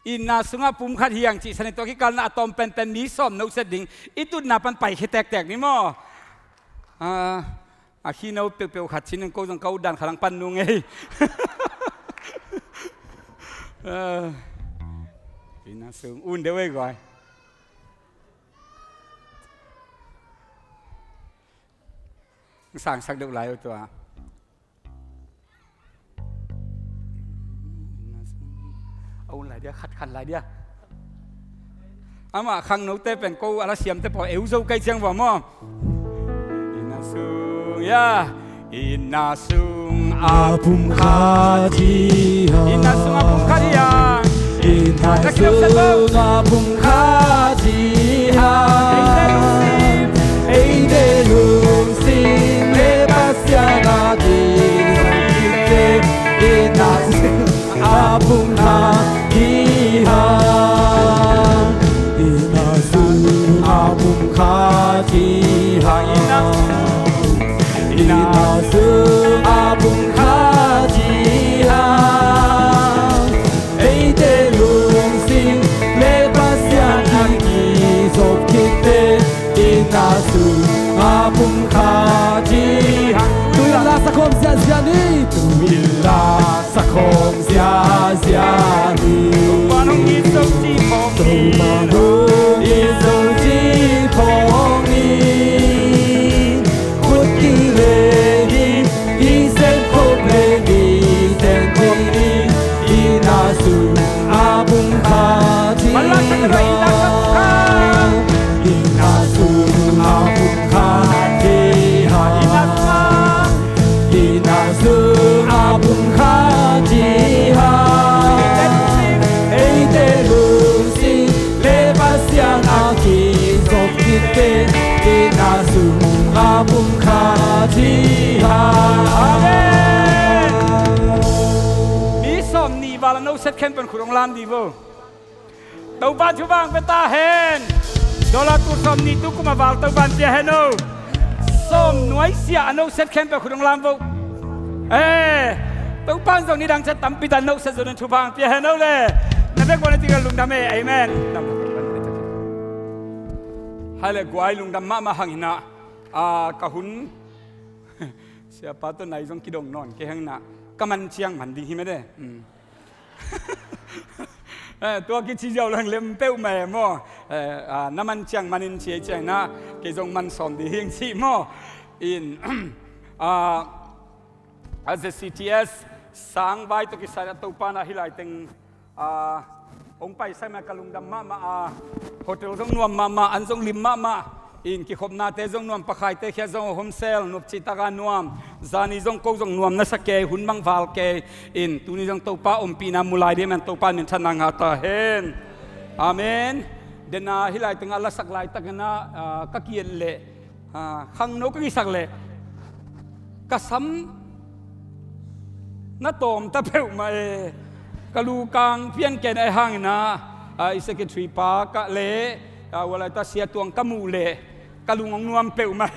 อินนาสุงาปุ่มขัดเฮียงจีสนิทตัวกิการนาตอมเป็นมีส้มนกเสดิงอิตุนาปันไปแค่แตกนี่มั้งขี้นกเปลวๆขัดชิ้นนึงก็ต้องเกาดันขลังปันนุ่งไงอินนาสุงอุ่นเดี๋ยวไว้ก่อนสั่งสักเดือดไหลตัวเอาไหลเดียวขัดขันไหลเดียวอามาขังนกเต้เป็นกูอะไรเสียมเต้พอเอวโซ่ใกล้เชียงว่ามั้งอินาซุงยาอินาซุงอาบุมคาจีฮาอินาซุงอาบุมคาจีฮาอินาซุงอาบุมคาจีฮาเอเดลุงซิงเลปัสยานาดีอินาซุงอาบุมคาจีฮาอินาซุงอาบุมคาจีฮาอินาซุงอาบุมคาจีฮาเอเดลุงซิงเลปัสยานาดีซบคิเตอินาซุงอาบุมคาจีฮาตุยลาสักคมเสียเสียนี่ตุยลาสักคมเสียเสียนี่ตุวานุอิโซจีพองนี่ตุวานุอิโซจีพองนี่คุดกิเลนีอิเซนโคเบนีเซนโคนีอินาซุอาบุมคาจีฮาอินาซุอาบุมคาจีฮาอินาซุอาบุมคาจีฮาเอเดลุซิเลปัสยานาคีซบคิเตอินาซุอาบุมคาจีฮาอาเมนมีสมนีบาลานโนเซตเข้มเป็นขุนองลามดีบ่เต้าบ้านชุบางเป็นตาเห็นโดลาตุสมนีตุกุมาบาลเต้าบ้านเปียเห็นโนส้มหน่วยเสียอนุเซตเข้มเป็นขุนองลามบ่ตัวปั้นตรงนี้ดังจะตั้มปิดานนกเสด็จทุบางเปียเฮนเอาเลยนั่นเป็นวันที่เราลุงดำเอเมนให้เลยกวายลุงดำมาหังหินะกะหุนเสียป้าตัวไหนจงกิดงนอนเกี่ยงนะก็มันเชียงมันดีใช่ไหมเด้ตัวกิจเจ้าเรื่องเล่มเป้าแม่หม้อน้ำมันเชียงมันอินเชียเชียงนะกิจงมันสอนดีเฮงสิหม้ออินZCTS สังไว้ตัวกิจสายตัวปานาฮิไลติงองไปใส่มากลุงดำมาโฮเทลจงนวมมาอันจงลิมมาอินกิขบนาเตจงนวมปะไข่เตะจงโฮมเซลนุบจิตการนวมจานิจงโกจงนวมนัสเกหุ่นบังวาลเกอินตุนิจงตัวปาปีนามุลายเดมันตัวปานิชนังหาตาเฮนอาเมนเดนาฮิไลติงอัลลสักไลตักนะกักเยลเล่ขังนกกิสักเล่กษัมนัตอมตะเปิวมากะลูกังเพียนเกนไอหังนะอิสเกตรีปากะเลวลาตาเสียตวงกะมูเลกะลุงงนวมเปิวมา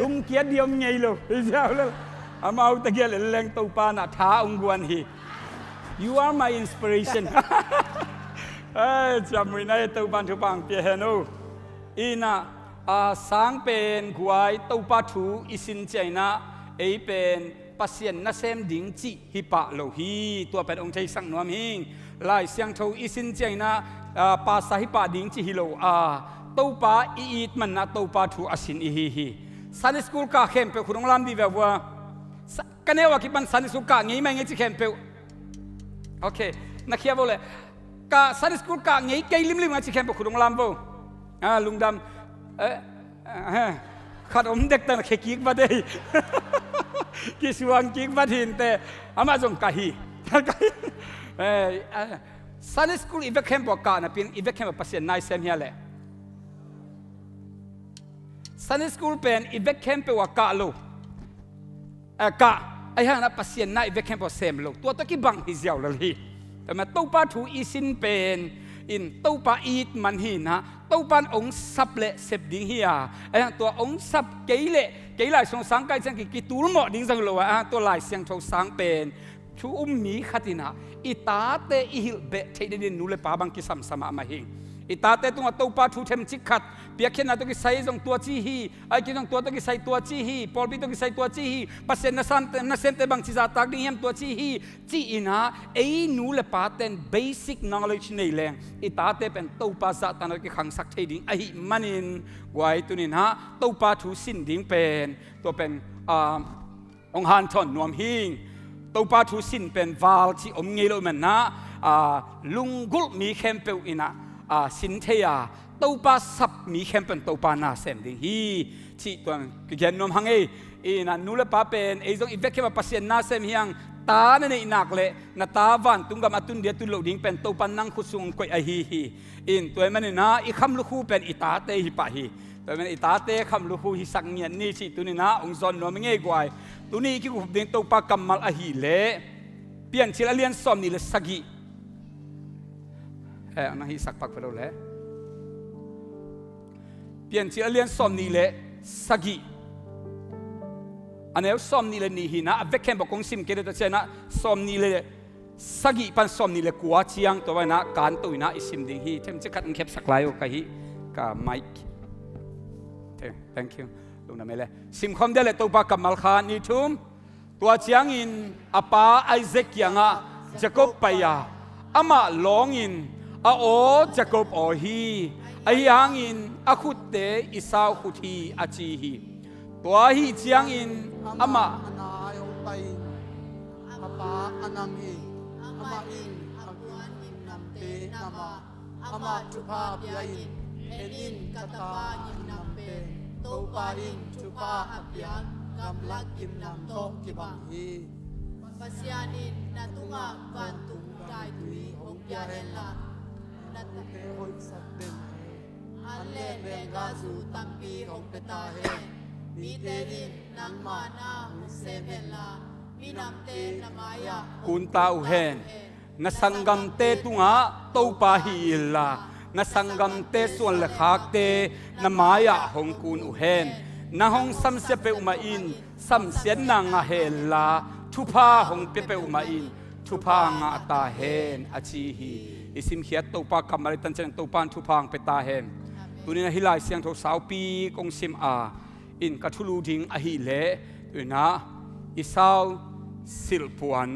ลุงเกียดเดียวไงลูกเจ้าเลยอามาเอาตะเกียแรงตัวปานะท้าองกวนฮี You are my inspiration จำไว้ในตัวปานทุบังเปียเฮโนอีน่ะสังเป็นกวยตัวปาถูอิสินใจนะเอเป็นปัสยันนัเซมดิ่งจีฮิปะโลฮีตัวเป็นองค์ใจสังนวมหิงลายเสียงทูอิสินเจนะปาสาฮิปะดิ่งจีฮิโลตัวปาอีดมันนะตัวปาทูอสินอีฮีสันนิสกุลกาเข้มเปคุณองลามดีแบบว่ากันเนวากิบันสันนิสกุลกางี้ไม่งี้จีเข้มเปโอเคนักเขียนบอกเลยกาสันนิสกุลกางี้เกยลิมงี้จีเข้มเปคุณองลามบ่ลุงดำขัดอมเด็กแต่เขกิกมาได้กิสวงกิกมาทินแต่อามาจงกะฮีซันสคูลอีเวกเข้มบอกกันนะเป็นอีเวกเข้มปัสยันนายเซมเฮียเลยซันสคูลเป็นอีเวกเข้มเป็นว่ากะโลกะไอ้ห่างนะปัสยันนายอีเวกเข้มเป็นเซมโลตัวตะกี้บังฮิเซียวเลยแต่มาตู้ป้าถูอีสินเป็นอินตู้ป้าอีดมันหินฮะตู้ป้าองซับเละเสพดิ้งเฮียไอ้ห่างตัวองซับเกยเละเกยหลายสองสังไกจังกิตูลหมอดิ้งจังโลตัวหลายเสียงโทสังเป็น thu mi khatina itate ihil be theidin nule pa bang ki sam sama ma hing itate tunga topa thu them chikhat piakhena to ki sai jong tua chi hi ai ki jong tua to ki sai tua chi hi polbi to ki sai tua chi hi pasen na sente bang chi za tak ding hem tua chi hi chi ina ei nule pa ten basic knowledge nei leng itate pen topa za tan ki khang sak theiding ai manin wai tunin ha topa thu sin ding pen to pen ong han thon nuam hing topa thu sin pen wal chi om ngei lo man na lungul mi khem pe ina sin theya topa sap mi khem pen topa na sem ding hi chi tuang ki gen nom hange ina nula pa pen e jong ivek ke pasien na sem hiang ta na nei nak le na ta van tungam atun dia tu lo ding pen topa nang khusung koi a hi in toy man na I kham lu khu pen ita te hi pa hi toy man ita te kham lu khu hi sak ngian ni chi tu ni na ong zon no me nge gwai tu ni ki ku ding topa kamal a hi le pian chil alian som ni le sagi na hi sak pak pelo le pian chil alian som ni le sagi anel som ni le ni hi na avek kem bokong sim ke de chena som ni le sagi pan som ni le kwa chiang to na kan to ina isim ding hi them che khat ang khep saklai o ka hi ka mic thank you Lungdam le sim khom de le to pa kamal khan ni thum tua chiang in apa Isaac yanga Jacob paya ama long in a o Jacob o hi ayang in akhutte Esau khuthi achi hi tua hi chiang in ama anayong pai apa anang hi ama in aguan in namte nama ama chupa biain enin katapa in nampe topa in chupa apian gamlak kim nam tok kibang hi pasianin natunga bantung kai tui hongpia hela te hoi satten alle benga zu tampi hongpeta he mi terin nang mana semela minamte namaya kun tau hen na sangam te tunga topa hi illa na sangam te suan le khak te na maya hong kun u hen na hong sam se pe uma in sam sian na nga hela thupa hong pe pe uma in thupa nga ta hen achi hi isim khiat topa kamal tan chen topan thupang pe ta hen tunina hilai siang tho sau pi kong sim a in kathulu ding a hi le tuina Esau silpuan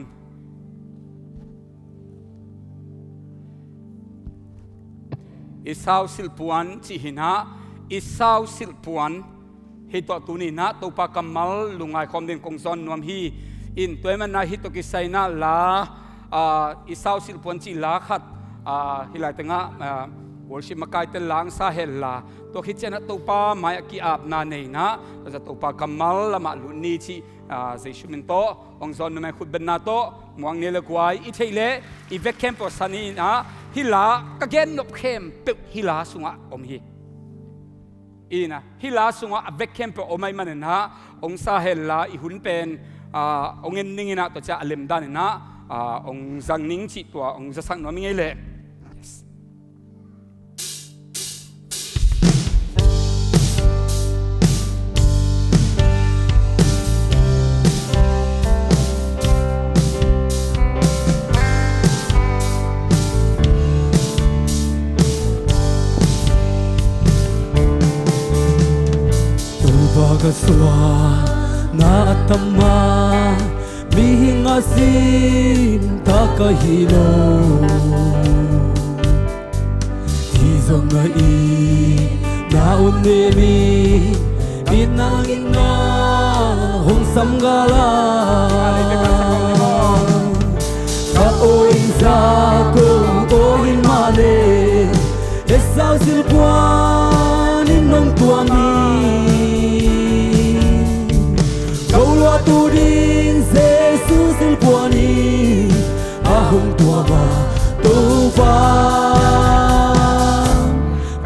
Esau silpuan chi hina Esau silpuan hi to tunina topa kamal lungai khom den kong zon nuam hi in toima na hi to ki saina la Esau silpuan chi la khat hilai tenga worship makai te lang sa hella to khichena topa mai ki ap na nei na za topa kamal lama lu ni chi zeishumin to ong zon me khut ben na to muang ne le kwai I theile I vek kem po sani na hila ka gen nop khem pe hila sunga om hi ina hila sunga vek kem po omai man na ong sa hella I hun pen ong en ningina to cha alem dan na ong zang ning chi to ong za sang no mi ngai le Suan na tama mihingasin takahilo Hizong na na unemi binangin na hong samgala kaoin sa kong oin male Esau silpuan nong tuang tu din Jesus silpuani ahong tua ba topa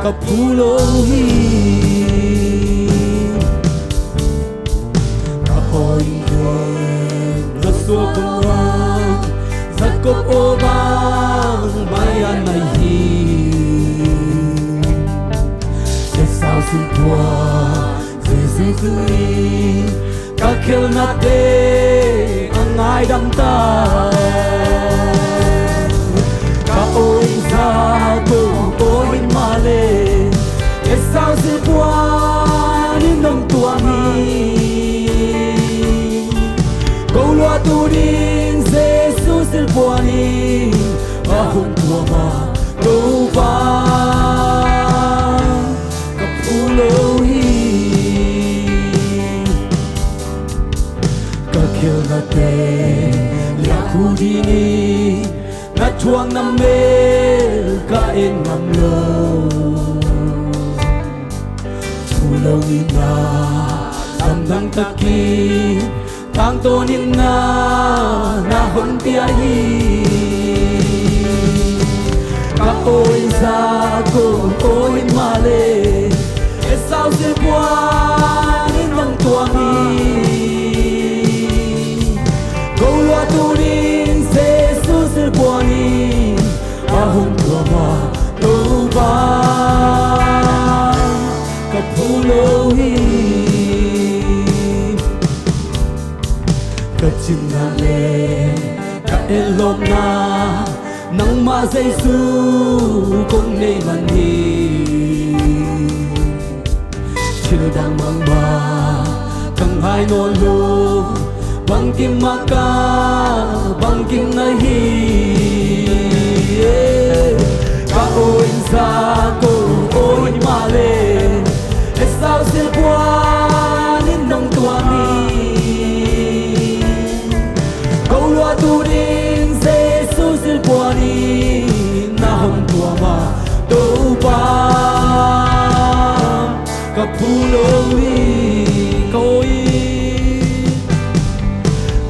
kapulohi kapoin kuan rasukuan zakop obang bayan nahi Esau silpuan Jesus kakil na te ang ay damta puani ahun tua ma do ba kapulo hi ka khel na te ya khudi ni na chuang nam me ka en nam lo pulo ni na nam dang taki tang to nin na hon pia hi ka oi za ko oi ma le e sao se bua ni nong tuang ni go lo tu rin se su se bua ni a hon tua ma do ba ka pulo hi ka chim na le ka elom na nang ma dây su cũng nên man hi chưa đang mang ba càng hai nô lu băng kim ma ca băng kim na hi ka oi sa ko oi ma le e sao se qua nên nong tua mi câu loa tu đến Jesus il buoni na hong tua ma do ba kapulo hi koi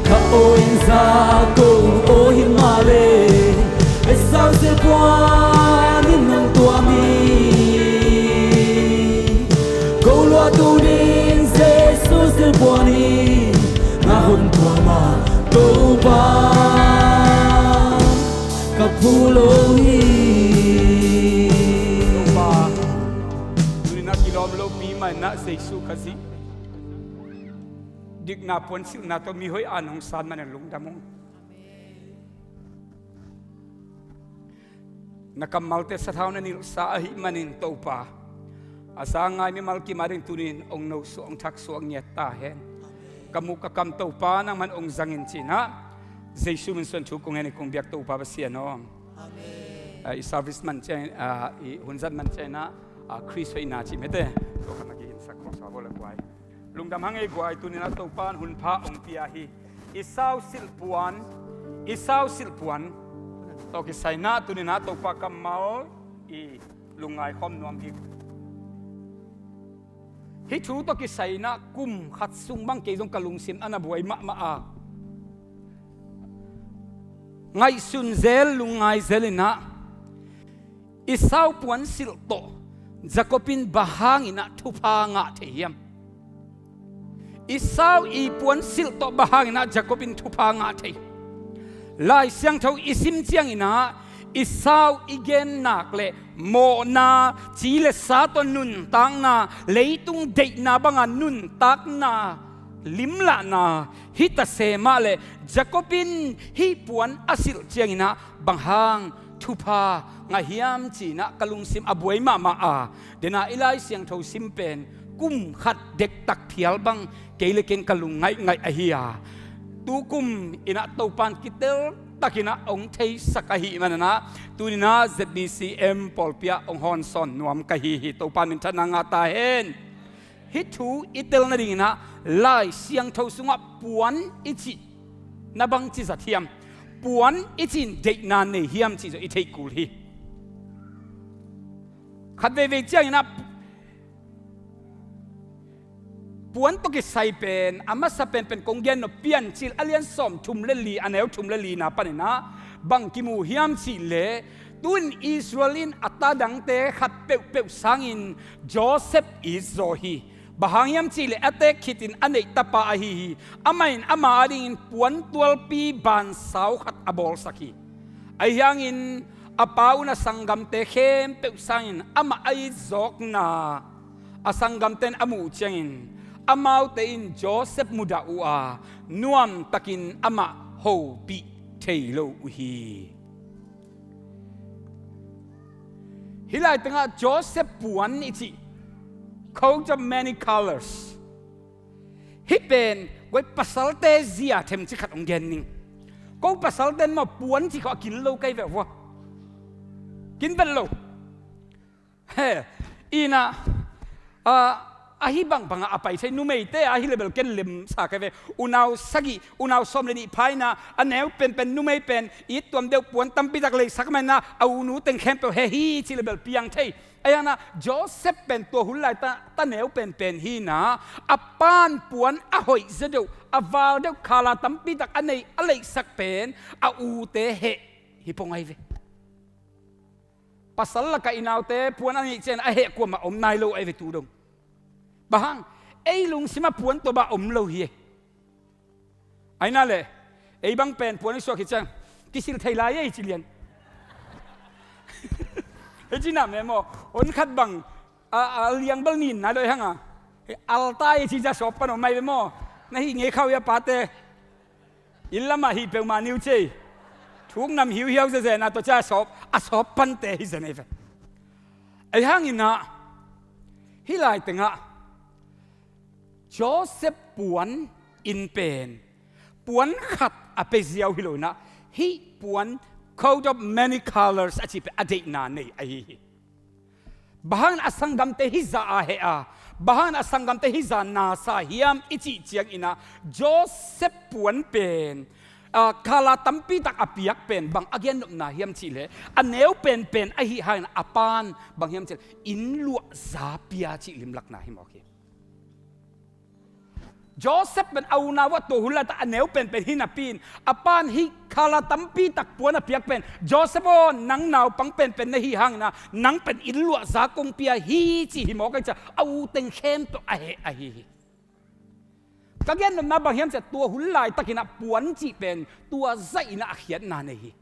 ka oi za ko oi ma le e sao se buoni nong tua mi câu loa tu đến Jesus il buoni na hong tua ma do ba kapulo hi ba tuni na kilom lo pi mai na Jesu kasi dik na pon sil na to mi hoi anong san man lungdam nakamalte sa thau na nil sa hi manin to pa asa ngai mi mal ki maring tunin ong no su ong thak su ang nyet ta hen kamu ka kam to pa nang man ong zangin china Jesu min son thu kong hen kong biak to pa basia no amen i service man chen i hunzat man chen na Chris hoi na chi mete to kan gi in sak sa bol kwai lungdam hang e kwai tunin na to pan hun pha ong pia hi isau sil puan to ki sai na tunin na to pa kamal i lungai khom nuam hi hi thu to ki sai na kum khat sung bang ke jong kalung sim ana buai ma a ngai sun zel lungai zelina isau puan sil to Jacobin bahangina THUPHA nga theiam isau i puan sil to bahangina Jacobin THUPHA nga thei lai siang tho isim chiang ina isau igen nak le mo na chi le sa to nun tang na leitung dei na banga nun tak na limla na hita sema le Jacobin hi puan asil chiang ina banghang THUPHA nga hiam chi na kalung sim abuai ma a dena ilai siang tho sim pen kum khat dek tak thial bang keile ken kalung ngai ahia tu kum ina to pan kitel takina ong thei sakahi manana tunina ZBCM polpia ong hon son nuam kahi hi to pan min thana nga ta hen hi thu itel na ringina lai siang tho sunga puan ichi na bang chi zathiam puan ichin dei na ne hiam chi zo i thei kul hi khat ve chiang ina puan to ki sai pen ama sa pen kong gen no pian chil alian som thum le li aneu thum le li na panina bang ki mu hiam chi le tun Israelin atadang te khat pe sangin Joseph is zo hi bahangyam chi le ate khitin anei tapa a hi amain ama ring puan 12 pi ban sau khat abol saki ai hangin apau na sanggam te khem pe sangin ama ai zok na asanggam ten amu changin amau te in Joseph muda ua nuam takin ama ho pi thailo hi hilai tanga Joseph puan ichi coat of many colors hi pen goi pasal te zia them chi khat ong gen ning ก็ภาษาเดินมาปวนที่เขากินโลไกแบบว่ากินเป็นโลเฮ้อีน่ะahi bang apa sai numei te ahi level ken lim sa ka ve unau sagi unau som le ni phaina aneu pen numei pen I tuam deu puan tampi tak le sakmana au nu teng khem pe he hi chi level piang thei ayana Joseph pen to hulai ta neu pen hi na apan puan a hoi zedeu aval deu khala tampi tak anei alei sak pen a u te he hi pongai ve pasal la ka inau te puan ani chen a he ko ma om nai lo ai ve tu dong bahang lung sima puan to ba lo hi ai na le bang pen puan so ki chang kisil thai lai chi lian he chi na me mo on khat bang liang bal nin na doi hanga al tai chi ja sop pan mai be mo na hi nge khau ya pa te ilama hi pe ma niu che thuk nam hiu hiu ze na to cha sop pan te hi ze ne ve ai hang ina hi lai tenga Joseph puan in pen puan khat a pe ziaw hi lo na hi puan coat of many colors achi pe ade na nei ai bahan asangam te hi za a he a bahan asangam te hi za na sa hiam ichi chiang ina Joseph puan pen kala tampi tak apiak pen bang again na hiam chi le aneu pen a hi han apan bang hiam chi in lu za pia chi lim lak na hi mo ke Joseph ben au na wa to hula ta aneu pen hi na pin apan hi khala tampi tak puan apiak pen Joseph on nang naw pang pen na hi hang na nang pen in lu za kong pia hi chi hi mo ka cha au teng khem to a hi ka gen na bang hiam cha tua hulai takina puan chi pen tua zai na khiat na nei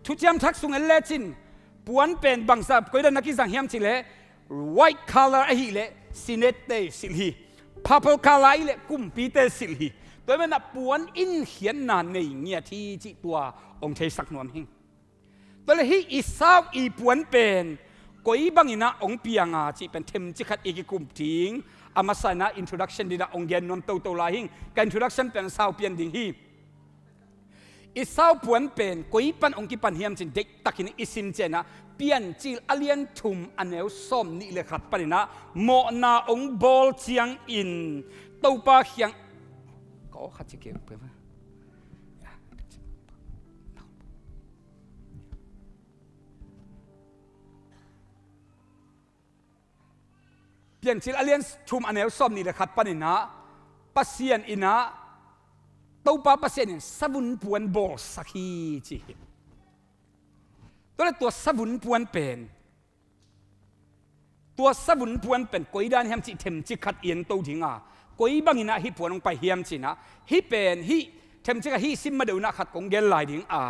thu chiam thak sung le chin puan pen bang sa ko da na ki sang hiam chi le white color a hi le sinete sil hi purple color le kum pi te sil hi toy men na puan in khian na nei ngia thi chi tua ong thei sak nuam hing to le hi isau I puan pen koi bangina ong pianga chi pen them chi khat ki kum ting amasana introduction dina ong gen nom to la hing ka introduction pen sau pian ding hi isau puan pen koi pan ong ki pan hiam chin dek takin isim chena pian chil alien thum aneu som ni le khat panina mo na ong bol chiang in to pa hyang ko khat chi ke pe ma pian chil alien thum aneu som ni le khat panina pasien ina to pa pasien in savun puan bol sakhi chiตัวสวุนปวนเป็นตัวสวุนปวนเป็นกอยด้านเฮียมจิเทมจิขัดเอียนโตถิงอ่ะกอยบางอินะฮิปวนลงไปเฮียมจินะฮิเป็นฮิเทมจิกะฮิซิมมาดูนะขัดกงเกลลายถิงอ่ะ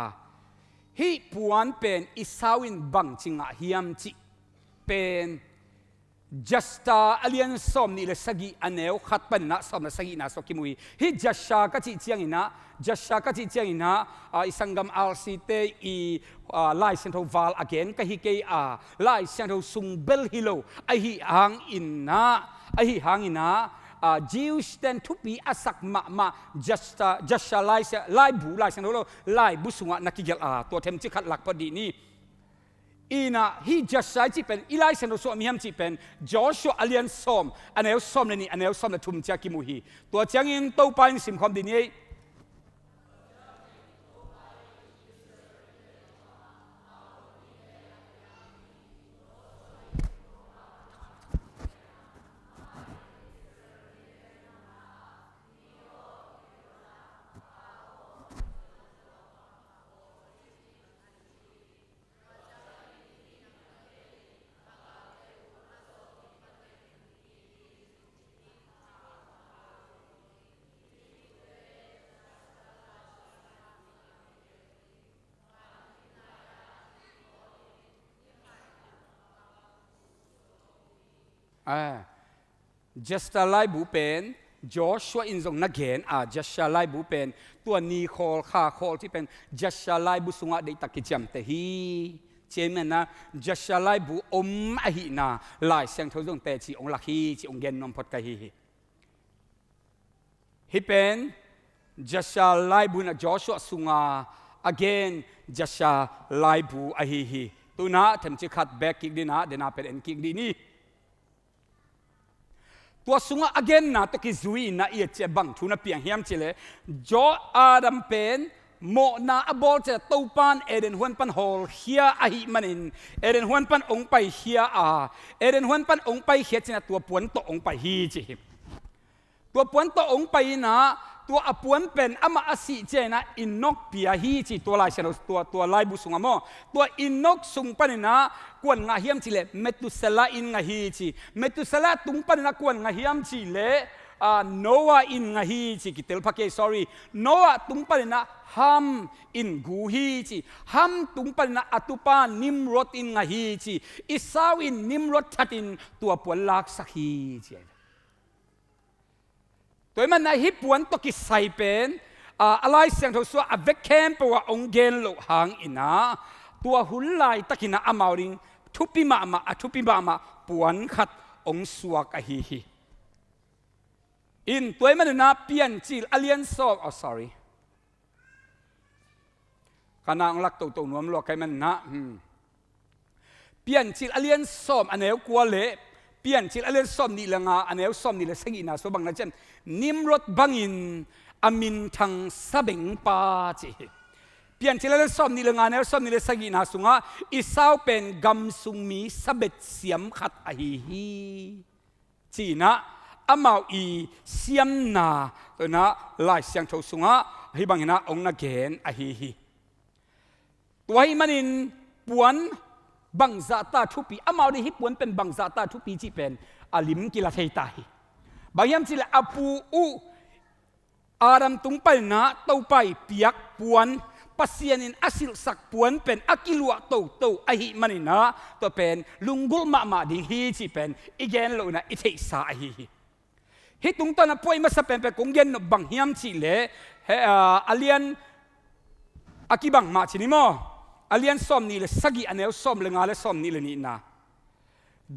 ฮิปวนเป็นอิสาวินบังจิงอ่ะเฮียมจิเป็น Jasta alien som ni le sagi aneu khat pan na som na sagi na so kimui hi jasha ka chi chiang ina jasha ka chi chiang ina isangam rct I lai sentho val again ka hi ke lai sentho sung bel hilo ai hi hang ina Jewish ten thupi asak ma jasha lai bu lai sentho lo lai bu sunga nakigel to them chi khat lak padi ni ina hi jasai chi pen ilai sen so mi ham chi pen Joshua alien som aneu som ni aneu som na thum cha ki mu hi to chang in to pain sim khom din ei just a lai bu pen Joshua in zong nagen just a lai bu pen tua ni khol kha khol ti pen just a lai bu sunga de takicham te hi chemen na just a lai bu a hi na lai sang tho zong te chi ong lakhi chi ong gen nom phot ka hi pen Jasha laibu na Joshua sunga again Jasha laibu ahihi tuna temchi khat back kick dina dena pen en kick dini tua sunga again na to ki zui na ia che bang thuna piang hiam chile jo Adam pen mo na abol che topan eden huan pan hol hia ahi manin eden huan pan ong pai hia a eden huan pan ong pai hia china tua puan to ong pai hi chi tua puan to ong pai naตัวอปวนเป็นอามาอสิเจนะอินนกเปียฮีจีตัวลายเชลตัวลายบุสุงามอตัวอินนกสุงปันนะกวนงาเฮียมจีเลเมตุเซลาอินงาฮีจีเมตุเซลาตุงปันนะกวนงาเฮียมจีเลโนวาอินงาฮีจีกิเตลพักเก sorry โนวาตุงปันนะฮัมอินกูฮีจีฮัมตุงปันนะอตุปานิมรถอินงาฮีจีอิสาวินนิมรถทัดินตัวปวนลักสักฮีจีตัวมันในฮิปวนตกิใส่เป็นอะไรเสียงทศวรรษเวกแคมป์ว่าองเกนโลหางอินะตัวหุ่นลายตะกินะอมาริงทุปิมาปวนขัดองสวกอหิฮิอินตัวมันน่ะเปลี่ยนจิลอเลียนซอกsorry ขณะองลักตัวนวมลวกใครมันนะเปลี่ยนจิลอเลียนซอมอันเอวกลัวเละเปลี่ยนจิลอเลียนซอมนี่ละงาอันเอวซอมนี่ละสกินะสบังนะเจนนิมรถบังอินอามินทังสะเบงปาจีเปลี่ยนจิลเล่นซ้อมนี่ละงานแล้วซ้อมนี่ละสกินาสุงะอิสาวเป็นกำสุงมีสะเบ็ดเสียมขัดอหิฮีจีนะอามาอีเสียมนาตัวนะลายเสียงโชสุงะให้บังนะองนักเกนอหิฮีตัวให้มันอินปวนบังซาตาทุปีอามาได้ฮิปวนเป็นบังซาตาทุปีจีเป็นอาลิมกิลาเทตาฮีบางยามจิละอปูอุอารัมตุงไปนะเต้าไปเปียกปวนปัสยานินอสิลสักปวนเป็นอากิลัวโตอหิมันินะตัวเป็นลุงกุลมาดิฮีจีเป็นอีเกนโลนะอิเทสาฮีฮิตุงตอนนั้นป่วยมาสเปนเป็นกงเย็นบางยามจิเลอาเลียนอากิบังมาชินิโมอาเลียนซ้อมนี่เลยสกิอันเอวซ้อมเลยงาเลยซ้อมนี่เลยนี่นะ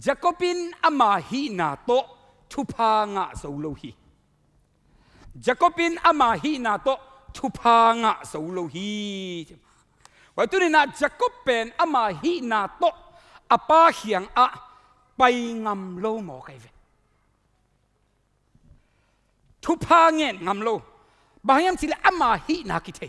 จักรปินอามาฮีนาโตทุพางะโซโลฮีจักรปินอามาฮีนาโตทุพางะโซโลฮีว่าตัวนี้นะจักรเป็นอามาฮีนาโตอาปาเขียงอะไปงำโลหมอไกเวทุพางเงินงำโลบางอย่างสิเลอามาฮีนาคิเท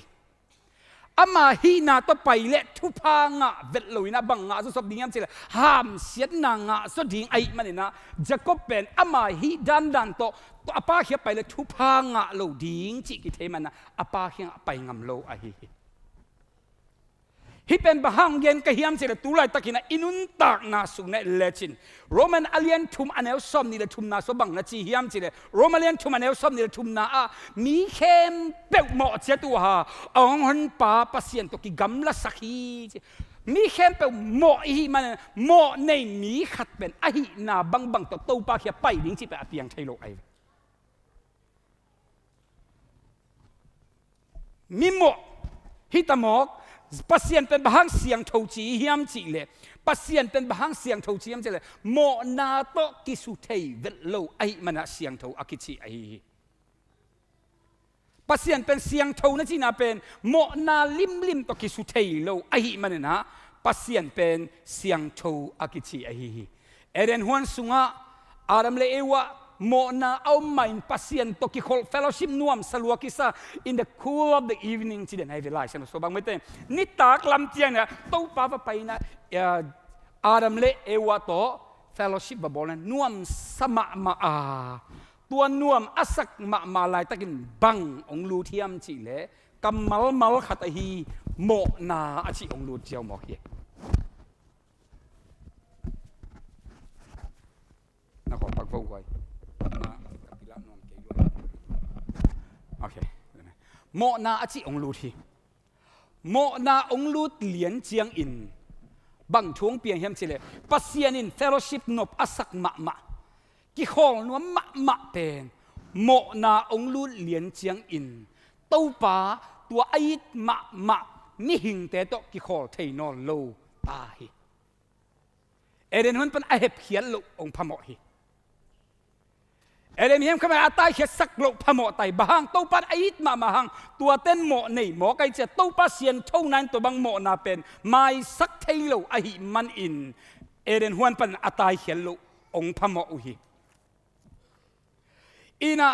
อามาฮีนาโตไปเละทุพางะเวทลอยนะบังงะสุดดิ่งยามสิเลห้ามเสียนางะสุดดิ่งไอมันนี่นะจักรเป็นอามาฮีดันโตตัวอาปาเขียไปเลยทุพางะโลดิ่งจิกิเทมันนะอาปาเขียไปงำโลไอฮิเป็นบะฮังเย็นกะเฮียมเสด็จตุไลตะกินะอินุนตากนาสุเนเลจินโรมันอเลียนทุมอันเอลซอมนี่เลทุมนาสบังนะจีเฮียมเสด็จโรมันเลียนทุมอันเอลซอมนี่เลทุมนาอะมีเข้มเปิกหมอเจตัวฮะองหันป้าปัสยันตกิกำละสักฮีมีเข้มเปิกหมออีมันหมอในมีขัดเป็นอะฮีนาบังตัวตู้ปาเขียไปดิ้งจีไปอเปียงไทยโลไอมีหมอฮิตามอกปัสยันเป็นบางเสียงทูจีเฮียมจีเลยปัสยันเป็นบางเสียงทูจีเฮียมจีเลยโมนาโตกิสุเทยเวลโลไอมันเสียงทูอากิจีไอปัสยันเป็นเสียงทูนั่นจีน่าเป็นโมนาลิมโตกิสุเทยโลไอมันนะปัสยันเป็นเสียงทูอากิจีไอเอเดนฮวนสุงะอารัมเลเอวะโมนาเอาไม่ปัสยันตกิคอลเฟลโลชิพนวมสลัวกิซา in the cool of the evening ที่เดนไอเวลาฉันสบายไม่เต็มนิตากลำเจียงเนี่ยตู้ป้าไปนะอารัมเลเอวะโตเฟลโลชิพบอลนั้นนวมสมะมาตัวนวมอสักมาลายตะกินบังองลูเทียมจีเลกำมัลขัดฮีโมนาอจิองลูเจียวหมอกเยนักขอปักฟูไว้โอเคโมนาอจิองลูทีโมนาองลูดเหลียนเจียงอินบังทวงเปียงเฮียมเฉลปัสยานินเฟลโลชิพนบอสักมะกิขอลนัวมะเป็นโมนาองลูดเหลียนเจียงอินตู้ป้าตัวไอมะมิหิงแต่ตอกิขอลเทนอลโลตาฮีเอเดนฮุนเป็นไอเห็บเขียนลุองพมอฮี เอเดมิเฮมขมาอาตายเขสักโลพะโมไตบางตัวปัดไออิดมาหังตัวเต้นโมนี่หมอไกจะตัวปัดเสียนเท่านั้นตัวบางโมนาเป็นไม่สักเทโลไอหิมันอินเอเดนฮวนปันอาตายเขโลองพะโมอุหิอินะ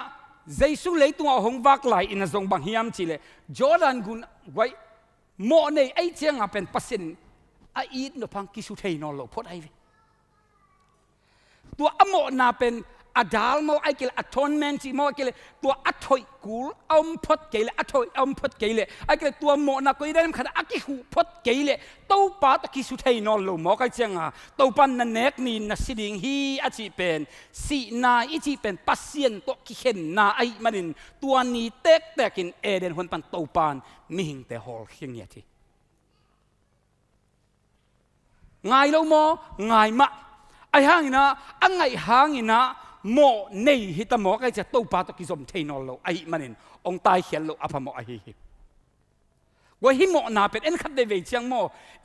เจสุเลยตัวหงวักไหลอินะทรงบางเฮียมจิเลจอร์แดนกุนไว้โมนี่ไอเจียงเป็นปัสสินไออิดนพังกิสุเทนอโลพอดไอเวตัวอโมนาเป็นอาดาลโมไอเกลอัทอนเมนจิโมเกลตัวอัทอยกูลอมพดเกลอัทอยอมพดเกลไอเกลตัวโมนาก็ได้ขนาดอากิหูพดเกลตัวป้าตะกิสุเทนอลโลโมก็เจียงอ่ะตัวปันนันเนกนี่นัสิดิงฮีอาจิเป็นสีนาอิจิเป็นปัสเซียนตัวกิเข็นนาไอมันนตัวนี้เต็กแต่กินเอเดนคนปันตัวปันมิหิงแต่ฮอลเฮียงเยทีง่ายโลโมง่ายมะไอห่างนะอังไงห่างนะโมนี่ฮิตาโมก็จะตู้ปาตกิสมเทนอลโลไอมันนองตายเขียนโลอภโมไอฮิว่าฮิโมนาเป็นเอ็นคัดเดวิเชียงโม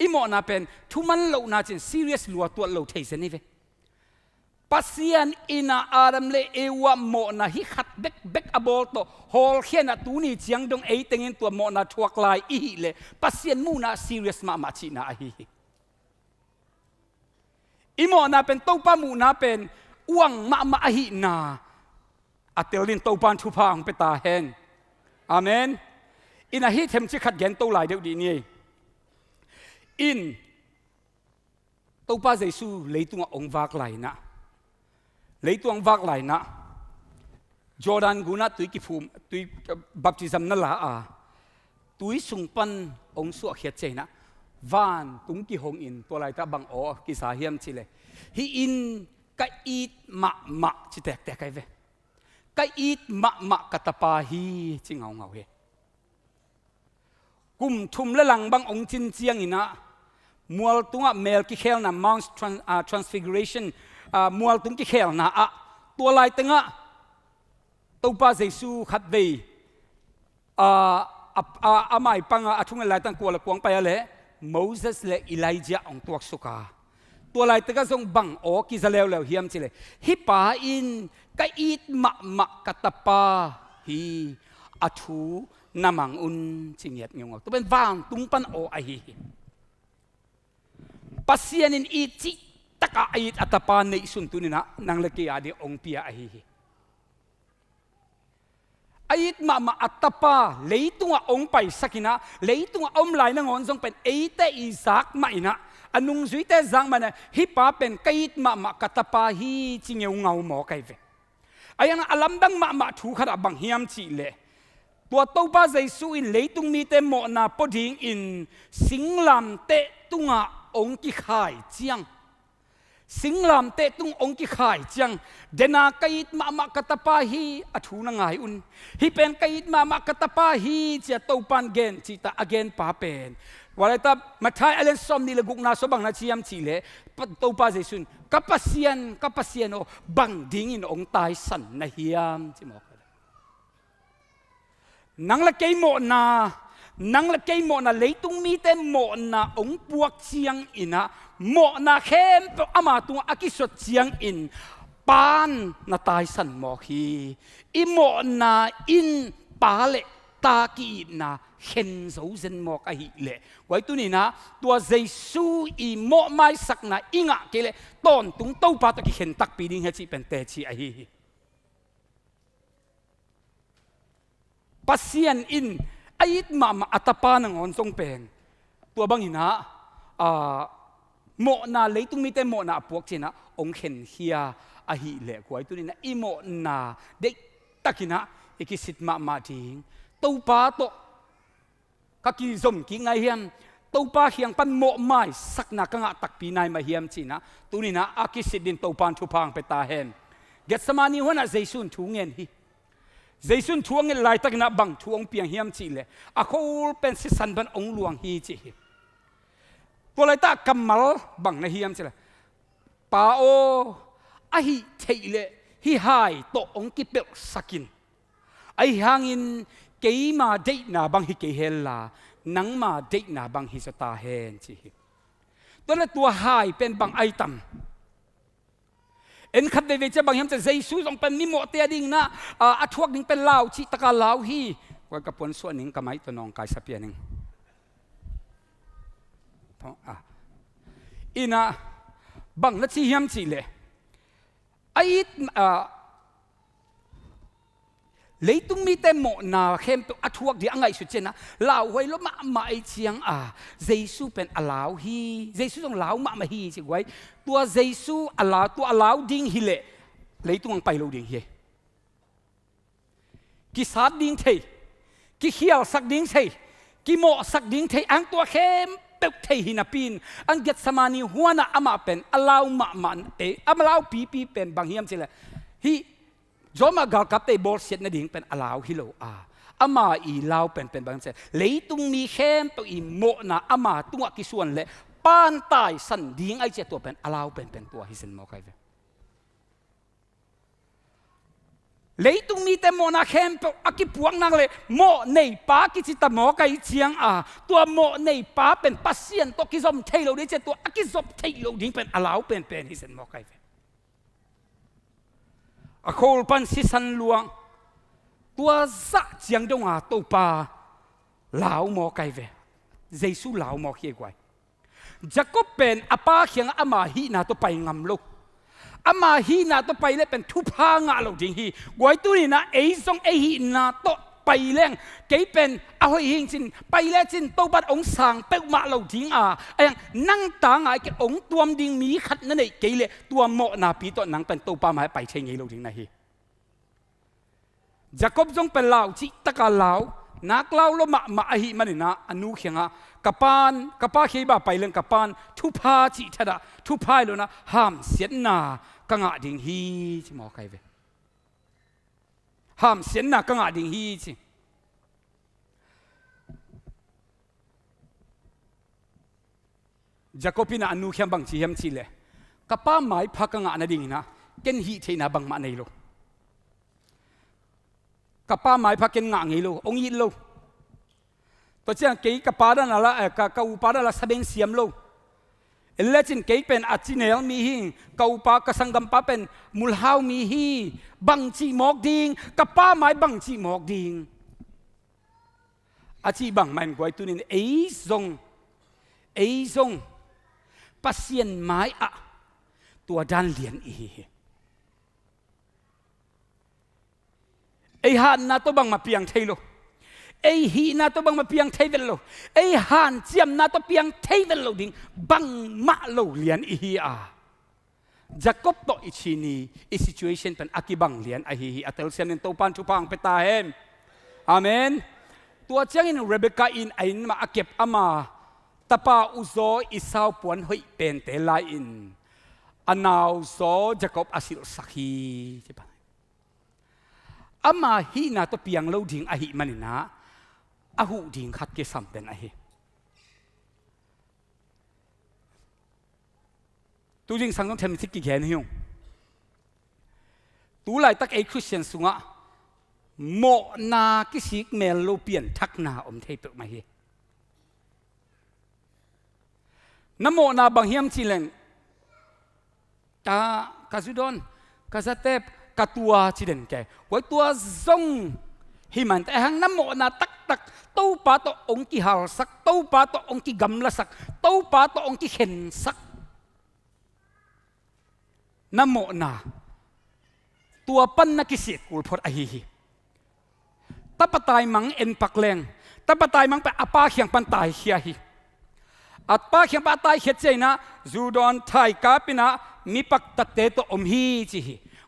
อิโมนาเป็นทุมันโลนาจินซีเรียสลัวตัวโลเทสนี่เวปัสยานอินาอารัมเลเอวะโมนาฮิขัดเบกอบอลโตฮอลเขียนตูนี่เชียงดงเอเตงินตัวโมนาทัวกลายอีฮิเลปัสยานมูนาซีเรียสมาชินาไอฮิอิโมนาเป็นตู้ปามูนาเป็นอ้วงมาอหินาอัตเตลินตัวปานทุพังไปตาแหงอาเมนอินาฮิเทมจิขัดแย้งตัวหลายเดียวดีนี่อินตัวป้าเจสูเลยตัวองค์วักไหลนะเลยตัวองค์วักไหลนะจอร์แดนกุนัดตุยกิภูมิตุยบัพติซัมนั่นละตุยสุงปันองค์สวกเขียดเจนะวานตุงกิหงอินตัวไหลตาบังโอกิสาเฮียมชิเลฮีอินกอีดมะจิแตกไกเวกอีดมะกตปาฮีจิงเอาเฮกุมทุมละหลังบางองจินเจียงอินะมัวตุงเมลกิเคลนะMount Transfiguration มัวตุงกิเคลนะตัวลายตึงตัวป้าเจสูขัดเวไม่ปังทุ่งลายตั้งกัวละกวงไปอะไรโมเสสและอีไลจาองตัวสุกาตัวลายตะกะทรงบังโอกิจะเลวเฮียมจิเลฮิปาอินกอีดมะกตปาฮีอัทูนามังอุนจิงเงียดงงตัวเป็นวางตุงปันโอไอฮีปัสยานินอีจิตะกะอีดอัตปาในสุนตุนินะนางเลกีอาดีองเปียไอฮีอีดมะอัตปาเลยตัวองไปสักินะเลยตัวอมไหลนงอนทรงเป็นเอเตอิซักไม่นะอันนุ่งสุยเตจังมันฮิปาเป็นกอีดมะกตปาฮีจิงเงาเงาหมอไกเวอายังอลัมดังมะถูขดาบังเฮียมจิเลตัวตัวป้าใจสู้อินเลยตุงมีเตโมนาปดิงอินสิงลำเตตุงองกิขายเจียงสิงลำเตตุงองกิขายเจียงเดนากอีดมะกตปาฮีอัทูนังไงอุนฮิเป็นกอีดมะกตปาฮีจะตัวปันเกนจิตาอเกนปาเป็นว่าอะไรต่อมาท้ายอะไรสมนี่ละกุกนาสบังนาชียมชีเลตัวป้าเจสุนกับปัสยานโอบังดิ้งอินองตายสันนาเฮียมจิมอกนังละเกยโมนาเลยตุงมีแต่โมนาองปวกเชียงอินะโมนาเข้มเปอามาตุงอากิสดเชียงอินปานนาตายสันมอคีอิโมนาอินปาเลตากีนาเห็นโซเซนมอกอหิเลไว้ตัวนี้นะตัวเจสูอีโมไม่สักนะอิงะเกเลตอนตุงเต้าปาตะกิเห็นตักปีดิ้งเฮจิเป็นเตชีอหิปัสยานอินไออิดมาอัตปานังอนทรงเป็นตัวบางหินะโมนาเลยตุงมีแต่โมนาพวกเจนะองเห็นเฮียอหิเลไว้ตัวนี้นะอิโมนาเด็กตักินะอิกิสิทมาทิ้งตัวปาโตก็กิจมกิไงเฮียมตัวปาเฮียงปันโมไม่สักนักงะตักปีนายมาเฮียมจีนะตัวนี้นะอากิสิดินตัวปานทุพังไปตาเห็นเกตสมานีหัวน่ะเจสุนทูเงินฮีเจสุนทูเงินลายตักนะบังทูองเปียงเฮียมจีเลยอาคูเป็นสิสันบันองหลวงฮีจีตัวลายตักกำมัลบังในเฮียมจีเลยป้าโอไอฮิเทเลฮิไฮโตองกิเปลสักินไอหางอินเกยมาเดนาบังฮิเกเฮลลานังมาเดนาบังฮิสตาเฮนจีตัวนั้นตัวหายเป็นบังไอตัม เอ็นขัดเดวิจะบางยามจะเจซูจงเป็นนิโมเตียดิ่งนะอัทวกดิ่งเป็นลาวชิตะกาลาวฮีไว้กับปนส่วนหนึ่งกับไม้ตัวนองกายสับเปียหนึ่งอินะบังนัดที่ยามจีเลยไอ้เลยตุ้งมีแต่โมนาเข้มตัวอัทวกเดียงไงสุดเจนะลาวไว้แล้วมาไอเชียงเจซูเป็นอลาวฮีเจซูต้องลาวมาฮีสิไว้ตัวเจซูอลาวตัวอลาวดิ่งฮิเลเลยตุ้งไปโลดิ่งเฮกิสาดดิ่งเทกิเขียวสักดิ่งเทกิโมสักดิ่งเทอังตัวเข้มเปิกเทหินาปินอังเกตสมานีหัวน่ะอามาเป็นอลาวมามันอามาลาวปีเป็นบางเฮียมสิเลยฮีจอมากากับเตบอลเสียนดิ่งเป็นอลาวฮิโลอามาอีลาวเป็นบางเสียเลยตุงมีเข้มตัวอีโมนะอามาตัวกิส่วนเลยปานตายสันดิ่งไอเจตัวเป็นอลาวเป็นตัวฮิเซนโมไกเวเลยตุงมีแต่โมนาเข้มตัวอากิปวงนางเลยโมในป้ากิจิตโมไกเชียงตัวโมในป้าเป็นปัสเซียนตัวกิซอมเทโลดิเจตัวอากิซอมเทโลดิ่งเป็นอลาวเป็นฮิเซนโมไกเวอโคลปันสิสันลวงตัวสักเจียงดงตัวปลาลาวหมอไกเวเจสุลาวหมอเขียกไว้จะก็เป็นอาปาเขียงอามาฮีนาตัวไปงำลูกอามาฮีนาตัวไปเลยเป็นทุพางาลูกจริงฮีไว้ตัวนี้นะไอ้ทรงไอ้ฮีนาตัวไปเลี้ยงเกี่เป็นเอาให้หิงจินไปเลี้ยงจินตัวบัดองสังเปิกมาลูกจริงไอ้ยังนั่งตางไอ้เกี่องตัวมดิ่งมีขัดนั่นเองเกี่ยเลยตัวโมนาปีตัวนังเป็นตัวปลาหมายไปเชียงยี่ลูกจริงนะฮีจะกบจงเป็นลาวจิตะกาลาวนักลาวลมาอหิมันนี่นะอนุเขียงกับปานกับป้าเขียบไปเรื่องกับปานทุพาจิตระทุพายโลนะห้ามเสียนนากังอาดิ่งฮีจิหมอใครเวห้ามเสียนนากังอาดิ่งฮีจิจะกบพินาอนุเขียงบางจีเฮมจิเลยกับป้าหมายพักกังอาณดิ่งนะเกินฮีเทนาบางมาในโลกับป้าหมายพักเกินงางไงลูองยินลูตัวเจ้าเกี่ยกับป้าด้านละกับอุปาด้านละสเบงเสียมลูเลจินเกี่ยเป็นอาจิเนลมีหิงกับอุปากสังกัมป้าเป็นมุลฮาวมีฮีบังจีหมอกดิงกับป้าหมายบังจีหมอกดิงอาจีบังมันกวยตัวนี้ไอ้ซงปัสเซียนไม้ตัวด้านเลียนไอ้ฮันนาตัวบังมาเปียงเทโลไอ้ฮีนาตัวบังมาเปียงเทเวลโลไอ้ฮันเจียมนาตัวเปียงเทเวลโลดิ่งบังมาโลเลียนฮีจะกบโตอิชินีอีซิทูเอชันเป็นอากิบังเลียนฮีอัตลเซียนตัวปันทุพังเปตาเฮมอาเมนตัวเจ้าอินเรเบคาอินไอ้นมาอาเก็บอามาตาปาอุโซอิสาวปวนหอยเป็นเตลาอินอนาวโซจะกบอาศิลสักฮีใช่ปะอามาฮีนาตัวเปียงเล่าดิ่งอหิมันนี่นะอาหูดิ่งขัดเกสัมเป็นอหิตัวจริงสังต้องทำสิ่งกี่แค่นี้ยงตัวไหลตักไอ้คริสเตียนสุงะโมนากิสิกเมลโลเปียนทักนาอมเทปมาเฮน้ำโมนาบางเฮียมจีเลงกาซุดอนกาซาเตปกตัวจีเด่นแกไว้ตัวซงหิมันแต่หังน้ำโมนาตักตู้ปาตัวองค์กิฮาลสักตู้ปาตัวองค์กิกำละสักตู้ปาตัวองค์กิเข็นสักน้ำโมนาตัวปั้นนักศิษย์กุลพอดอหิตะปะตายมังเอ็นปักแรงตะปะตายมังไปอาปาเขียงปันตายเขียหิอัตปาเขียงปันตายเขียเจนะจูดอนไทยกาปินะมีปักตัดเตตัวอมฮีจิ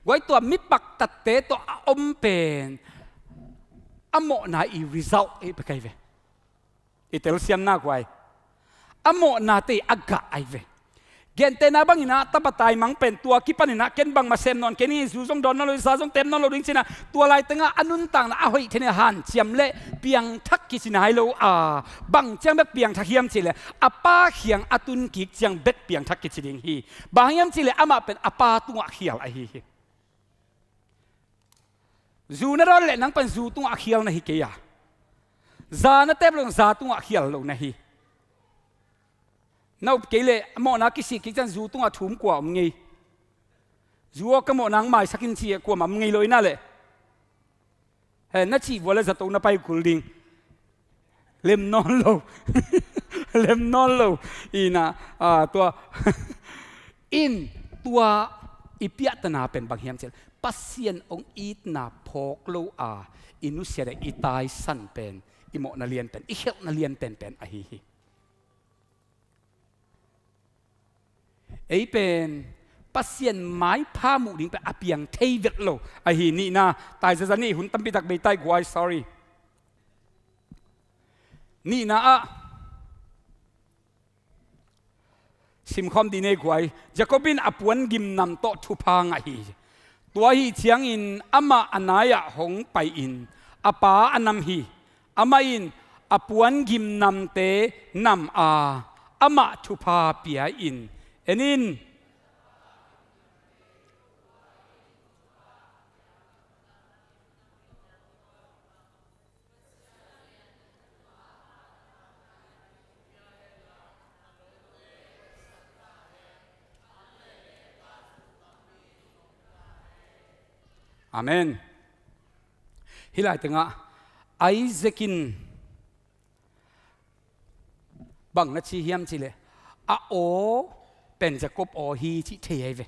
ไว้ตัวมิปักตัดเตตัวอมเป็นอโมนาอีริซัลไปไกเวอิเตลเซียมนักไว้อโมนาเตอากาไอเวเกนเตนาบังอินะตบตายมังเป็นตัวกิปันอินะเกนบังมาเซมนอนเกนี่ซูซงดอนนอลซาซงเต็มนอลดิงสินะตัวลายตั้งอนุนตังนะเอาให้เทเนหันเจียมเละเปียงทักกิสินะไฮโลบังเจียงเบ็ดเปียงทักเฮียมสิเลอป้าเขียงอตุนกิกเจียงเบ็ดเปียงทักกิสิดิงฮีบางเฮียมสิเลอามาเป็นอป้าตัวเขียวไอฮีจูนั่นเราเล่นนังเป็นจูตัวเขียวนะฮิเกียซานะเต็มลงซาตัวเขียวลงนะฮีน่าเกลี่ยมอนักกิสิกิจันจูตัวทุ่มกว่ามึงไง Zua ka mo nang mai sakin chi ko mam ngai loi na le he na chi wala za to na pai kulding lem non lo lem non lo ina tua in tua ipia tana pen bang hiam chel pasien ong it na phok lo inu sia da itai san pen imo na lian pen i hel na lian pen pen a hi ei pen pasien mai pha mu ding pe apiang thei vet lo a hi ni na tai za ni hun tam pi tak be tai kwai sorry ni na sim khom di nei kwai jacobin apuan gim nam to thu phang a hi tua hi chiang in ama anaya hong pai in apa anam hi ama in apuan gim nam te nam ama thu pha pia in enin Amen. Hilai tengah Isaakin bang na chi hiam chi le o pen Jacob o hi chi thei ve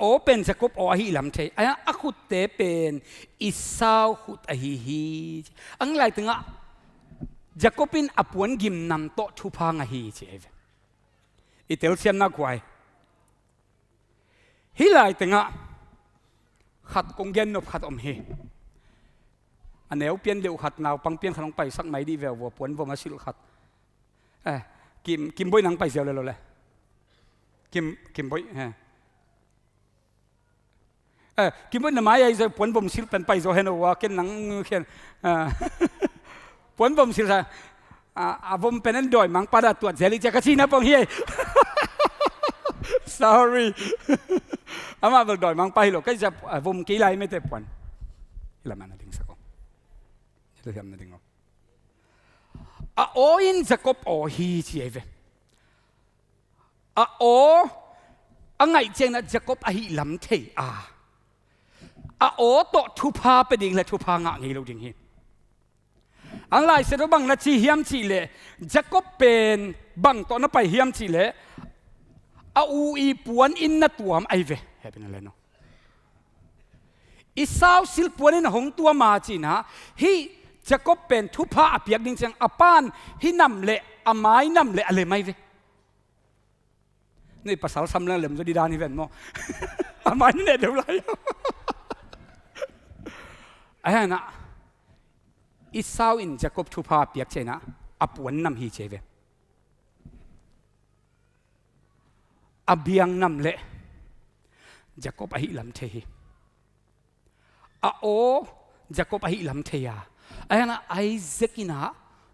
o pen Jacob o hi lam thei a khut te pen Esau khut a hi ang lai tengah Jacobin apuan gim nam to thu phang a hi chi ve itel siam na kwai hilai tengah khát công gen nộp khát om he anh nếu piên liệu khát nào bằng piên khăn bay sắc máy đi về vừa cuốn vừa mà xịt khát kim bôi nắng bay dẻoเลยkim bôi kim bôi nằm ai giờ cuốn vòng xịt pen bay rồi hen rồi cái nắng khen cuốn vòng xịt ra vòng pen anh đòi mang pada tuột dẻo đi chắc cái gì na bằng he sorry ama bel doi mang pai lo cái jap vùng kỹ lại mấy tệp quan làm anh định sao không để làm anh định không in Jacob hi chi về ngày trên là Jacob hi lắm thế to thu pha pe ding là thu pha ngạ ngay lâu ding hi anh lại sẽ đó bằng là chi hiam chi lệ Jacob pen bằng to nó phải hiam chi lệ i puan in na tuam ai ve happen le no Esau sil puan in hong tua ma chi na hi Jacob pen thu pha apiak ding chang apan hi nam le amai nam le ale mai ve nei pasal sam la lem zo di dan hi ven mo amai ne deu lai ai na Esau in Jacob thu pha apiak che na apuan nam hi che ve abiang nam le Jacob ahi lam the hi Jacob ahi lam the ya ayana Isaacina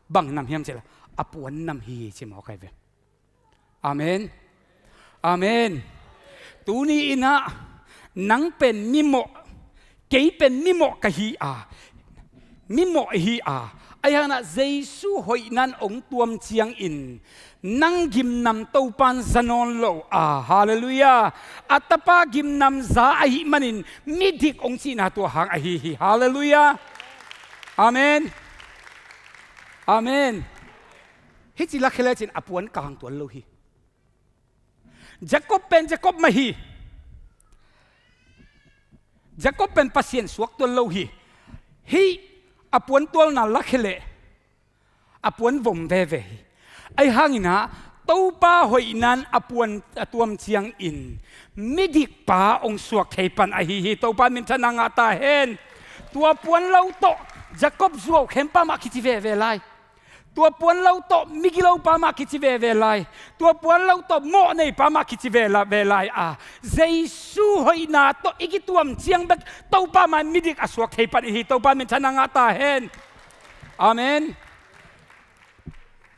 bang nam hiam chela apuan nam hi che mo kai ve amen amen tu ni ina nang pen mimo kei pen mimo ka hi mimo hi ayana Jesu hoi nan ong tuam chiang in nang gim nam to pan zanon lo hallelujah atapa gim nam za ahi manin midik ong chi na to hang ahi hallelujah amen amen hi chi la khela chin apuan kang to lo hi Jacob ma hi Jacob pen pasien suak to lo hi apuan tol na la khele apuan vom ve ai hangina topa hoinan apuan atuam chiang in midik pa ong suak theipan a hi topa min thananga ta hen tua puan lo to Jacob zuo khempa ma kichi ve lai tua puan lo to migilo pa ma kichi ve lai tua puan lo to mo nei pa ma kichi ve lai Jesu hoina to igituam chiang bek topa ma midik asuak theipan hi topa min thananga ta hen amen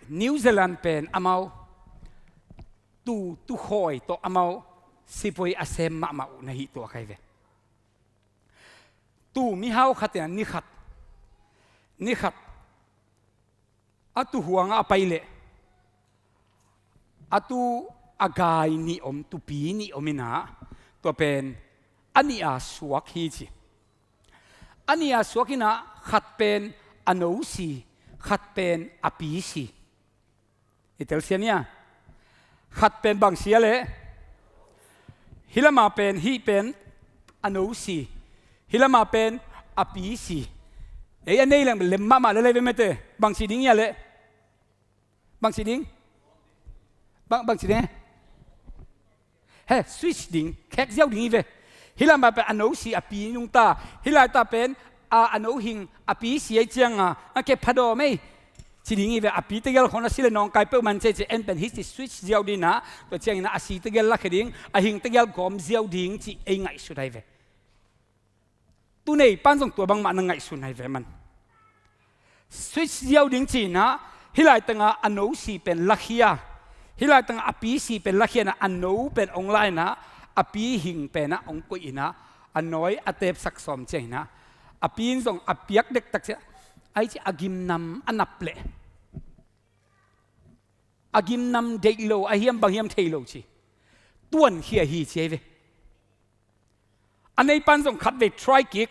New Zealand pen amau tu hoi to amau sipoi asem ma na hi to kai ve tu mi hau khatia ni khat atu huanga apaile atu agai ni tu pi ni omina ตัวเป็นอันนี้สวกฮีจีอันนี้สวกินะขัดเป็นอโนสีขัดเป็นอปีสีอิตาเลียเนี่ยขัดเป็นบางเสียเลยฮิลามาเป็นฮีเป็นอโนสีฮิลามาเป็นอปีสีอันนี้เรื่องมาเลยไม่เตะบางสีดิ้งเนี่ยเลยบางสีดิ้งบางสีดิ้งเฮ้สวิชดิ้งแค่เจ้าดิ้งอีเวฮิลามาเป็นอโนสีอปีนุงตาฮิลาตาเป็นอโนหิงอปีสีไอเจียงเก็บพัดไม่จีดิ้งอีเวอปีตะเกลคนนั้นสิเลนองไกเปิลมันเจเอ็นเป็นฮิสติสวิชเจ้าดิ้งนะตัวเจียงนะสีตะเกลลักดิ้งหิงตะเกลกอมเจ้าดิ้งจีเองไงสุดไอเวตัวนี้ปั้นส่งตัวบางมันไงสุดไอเวมันสวิชเจ้าดิ้งจีนะฮิลาตั้งอโนสีเป็นลักเฮียฮิลาตั้งอปีสีเป็นลักเฮียนะอโนเป็นองไลน์นะอปีหิงเป็นนะองกุยนะอันน้อยอเทปสักสมเจนะอปีนส่งอปีกเด็กตักเสียไอ้ที่อากิมนำอันนับเละอากิมนำเด็กโลไอ้เฮียมบางเฮียมเทโลชีต้วนเฮียฮีเจเวอันในปันส่งขัดเวทรอยกิก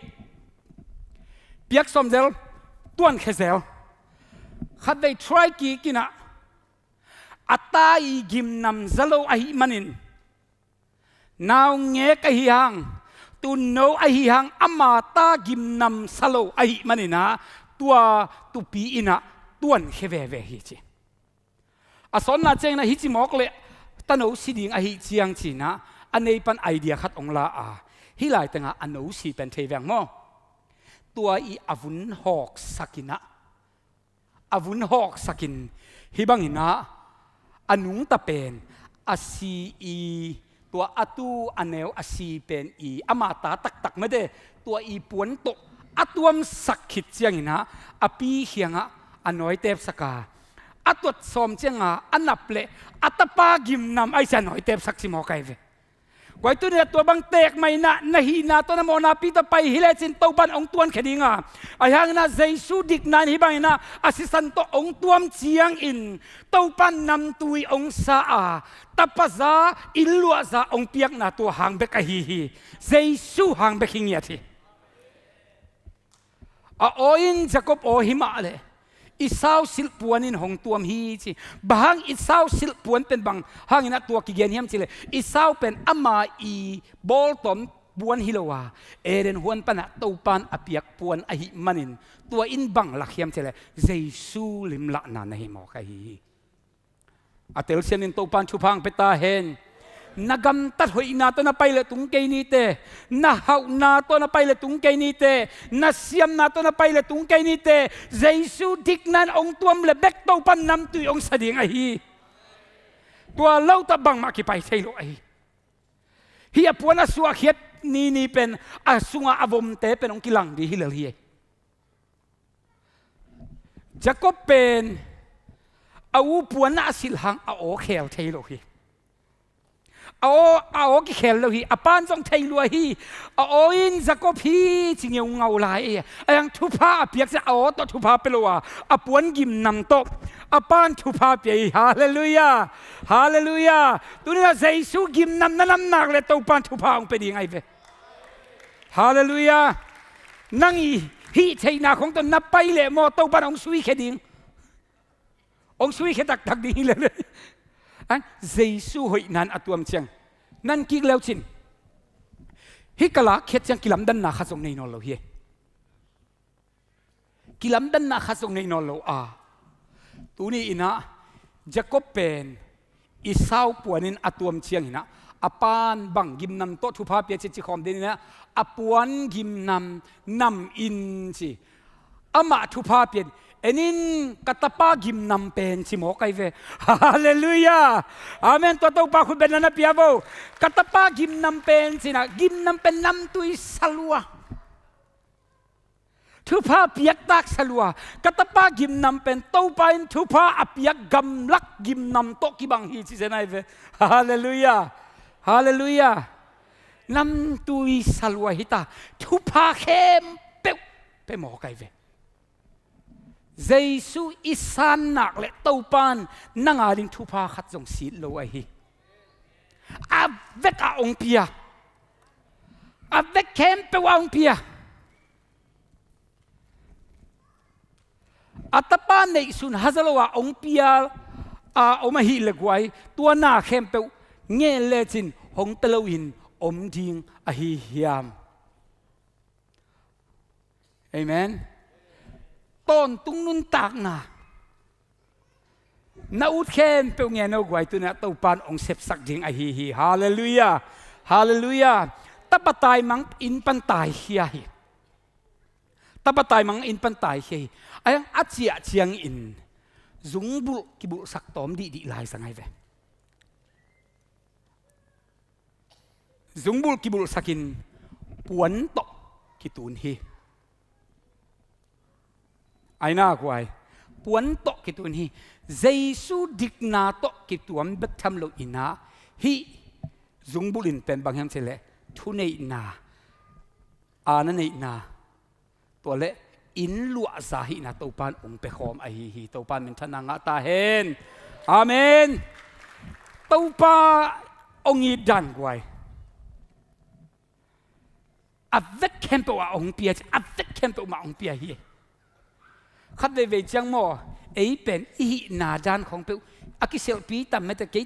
เปียกสมเซลต้วนเคเซลขัดเวทรอยกิกินะอัตตาอีกิมนำซาโลไอ้มันินนาวเงกไอ้หังตุนโนไอ้หังอามาตากิมนำซาโลไอ้มันินะตัวตุปีอินะต้วนเคเวเวฮิจิอาสอนน่าเจงนะฮิจิมอกเลยตันโอสิดิงไอ้เจียงจีนะอันนี้เป็นไอเดียขัดองลาฮิไลตั้งอันโอสิเป็นเทวงมอตัวอีอาวุนหอกสักินะอาวุนหอกสักินฮิบังหินะอันุงตะเป็นอาซีอีตัวอตูอันเนวอาซีเป็นอีอามาตาตักไม่ได้ตัวอีปวนโตอตัวมสักขิดเจียงนะอปีเฮียงอันน้อยเทปสกาอตัวสมเจียงอันนับเละอัตปากิมนำไอ้เจ้าน้อยเทปสักสิมอไกเวไว้ตัวเนี่ยตัวบางเตกไม่นะฮีนาตัวน้ำมนาปีต่อไปฮิเลจินตัวบันองตวนแค่ดิ้งไอ้ยังนะเจสุดิกนันฮิบังนะอาศิสันตัวองตวมเจียงอินตัวปันนำตุยองซาตัปซาอิลลัวซาองเปียกนะตัวหางเบกฮีเจสุหางเบกหิงยาทีโออินจะกบโอหิมาเลยอิสาวสิลปวนินหงตัวมีจีบางอิสาวสิลปวนเป็นบางหางอินะตัวกิเกียนเฮียมจีเลยอิสาวเป็นอามาอีบอลตอมปวนฮิโลวาเอเรนฮวนปนะตัวปันอเปียกปวนอหิมันินตัวอินบังลักเฮียมจีเลยเจสูลิมละนานะฮิมอคาฮีอาเตลเซียนินตัวปันชุพังเปตาเฮนนักำตัดหอยนาตัวนับไปเลยตุงเกนีเตนักหาวนาตัวนับไปเลยตุงเกนีเตนักเสียมนาตัวนับไปเลยตุงเกนีเตเจสุดิกนันองตัวมเลเบกตัวปันนำตุยองสดิงไอฮีตัวเล่าตะบังมากี่ไปใช่หรอไอเฮียปวนัสวะเขียดนี่เป็นอาสุงอาวมเตเป็นองกิลังดีฮิเลเฮียจะก็เป็นอาวุปวนัสิลหังอาโอเคลใช่หรอฮีเอากี่เขลเลยฮีอปานจงเทลัวฮีเอาอินจะก็พี่จริงเงาลายยังทุพาเปียกจะเอาตัวทุพาเปลัวอปวนกิมนำโตอปานทุพาเปียฮาเลลูยาฮาเลลูยาตัวนี้เจสุกิมนำนั่นนักเลยตัวปานทุพาองเป็นยังไงเว้ฮาเลลูยานั่งฮีเทนาของตัวนับไปเลยมอตัวปานองสุยแค่ดิ้งองสุยแค่ตักดิ้งเลยเจสุหอยนันอตัวมเชียงนั่นกิกแล้วจินฮิกะละเขียนเชียงกิลัมดันนาขัดส่งในนอลเฮียกิลัมดันนาขัดส่งในนอลตัวนี้อินะจะก็เป็นอิสาวปวนินอตัวมเชียงนะอปานบังกิมนำโตทุพาเปียจิคอมเดนนะอปวนกิมนำอินสิอามาทุพาเปียเอ็นินกัตปากิมนำเป็นสิโมกไอเวฮาเลลูยาอาเมนตัวตัวปาคุณเป็นนับยาโบกัตปากิมนำเป็นสินะกิมนำเป็นนำตุยสลัวทุพาเปียกตักสลัวกัตปากิมนำเป็นตัวปานทุพาอเปียกกำลักกิมนำโตกิบังฮีสิเซนไอเวฮาเลลูยาฮาเลลูยานำตุยสลัวฮิตาทุพาเข้มเปหมอกไอเวเจสุอิสานนักและตัวปานนั่งอาลิงทุพาขัดจงสีโลไอฮีอาเวกอาองเปีย avec kempe wa ong pia atapa nei sun hazalowa ong pia oma hi le gwai tua na kempe nge le chin hong telowin om ding a hi hiam amen ton tung nun tak na ut khem pe nge no gwai tu na to pan ong sep sak ding a hi hallelujah hallelujah tapatai mang in pan tai hia hi tapatai mang in pan tai hi ayang achia chiang in zungbul kibul sak tom di lai sangai ve zungbul kibul sakin puan to kitun hi aina kwai puan to kitun hi Jesu dikna to kituam bet tham lo ina hi zungbulin pen banghem chele thu nei na ana nei na to le in lua za hi na to pan ong pe khom a hi to pan min thana nga ta hen amen to pa ong i dan kwai avec kempo a ong pia avec kempo ma ong pia hi khắp về về chăng mò ấy bên ý nà đan không biết cái selfie tầm mấy cái